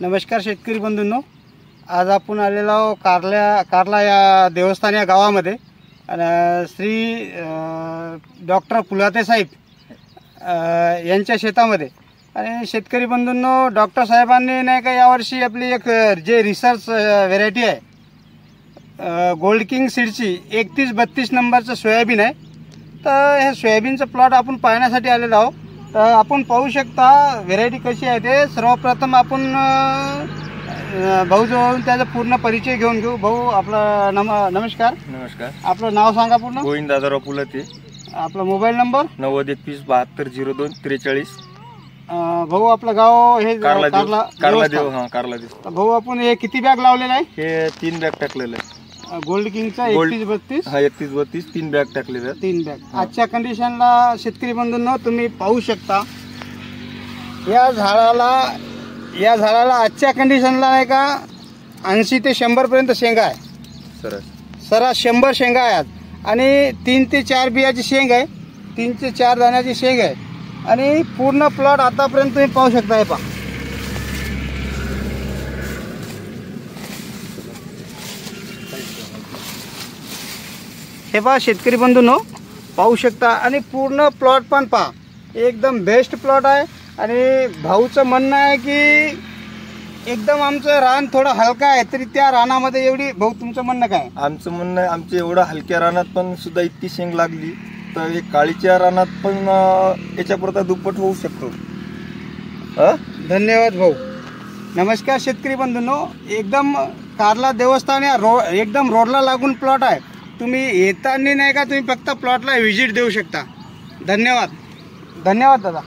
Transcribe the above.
नमस्कार शेतकरी बंधूंनो, आज आपण आलेलो आहोत कारला या देवस्थान या गावामध्ये श्री डॉक्टर पुलाते साहेब यांच्या शेतामध्ये। आणि शेतकरी बंधूंनो, डॉक्टर साहेबांनी नाही का यावर्षी आपली एक जे रिसर्च व्हेरायटी आहे गोल्ड किंग सीडची 3132 नंबरचं सोयाबीन आहे। तर हे सोयाबीनचं प्लॉट आपण पाहण्यासाठी आलेलो आहोत। तर आपण पाहू शकता व्हेरायटी कशी आहे ते। सर्वप्रथम आपण भाऊजवळून त्याचा पूर्ण परिचय घेऊन घेऊ। भाऊ आपला नमस्कार। नमस्कार। आपलं नाव सांगा पूर्ण। गोविंद दादाराव पुलाते। आपला मोबाईल नंबर 9021720243। भाऊ आपलं गाव हे कारलादेव। हां, कारलादेव। भाऊ आपण हे किती बॅग लावलेला आहे? हे 3 बॅग टाकलेले आहे गोल्ड किंगचा 3132। हा 3132 3 बॅग टाकलेले आहेत। 3 बॅग। आजच्या कंडिशनला शेतकरी बंधूंनो तुम्ही पाहू शकता या झाडाला आजच्या कंडिशनला नाही का 80 ते 100 पर्यंत शेंगा आहे। सरास 100 शेंगा आहेत आणि 3 ते 4 बियाची शेंग आहे। 3 ते 4 दाण्याची शेंग आहे आणि पूर्ण प्लॉट आतापर्यंत तुम्ही पाहू शकता। हे पहा, हे पहा शेतकरी बंधूंनो, पाहू शकता। आणि पूर्ण प्लॉट पण पहा, एकदम बेस्ट प्लॉट आहे। आणि भाऊचं म्हणणं आहे की एकदम आमचं रान थोडं हलका आहे तरी त्या रानामध्ये एवढी। भाऊ तुमचं म्हणणं काय? आमचं म्हणणं आहे आमच्या एवढ्या हलक्या रानात पण सुद्धा इतकी शेंग लागली तर एक काळीच्या रानात पण याच्यापुरता दुप्पट होऊ शकतो। धन्यवाद भाऊ। नमस्कार शेतकरी बंधूंनो, एकदम कारला देवस्थान या एकदम रोडला लागून प्लॉट आहे। तुम्ही येताना नाही का तुम्ही फक्त प्लॉटला व्हिजिट देऊ शकता। धन्यवाद दादा।